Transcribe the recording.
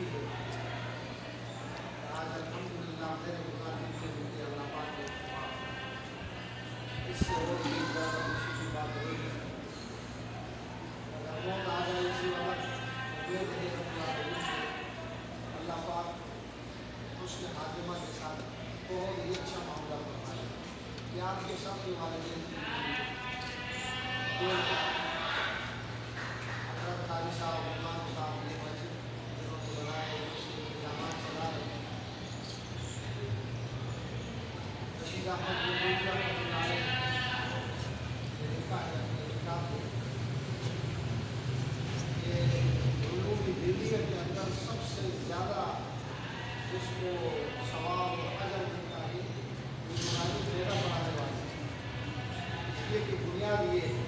خوشی ہے آج الحمدللہ میرے مطابق کے لیے اللہ پاک نے اس سے اور بھی زیادہ خوشی کی بات ہوئی ہے اگر موت آ جائے اسی وقت امید ہے اللہ پاک اس کے خاتمہ کے ساتھ بہت ہی اچھا معاملہ فرمائے کہ آپ کے سب کے والدین حضرت قاری صاحب عثمان صاحب نے مسجد جنہوں نے بنائے اس کے انتظامات چلا رہے ہیں رشید احمد بن بنائے یہ لکھا ہے اپنے کتاب میں کہ علوم دینیہ کے اندر سب سے زیادہ جس کو ثواب اور اجر ملتا ہے یہ بنیادی پیدا بنانے والے اس لیے کہ بنیاد یہ ہے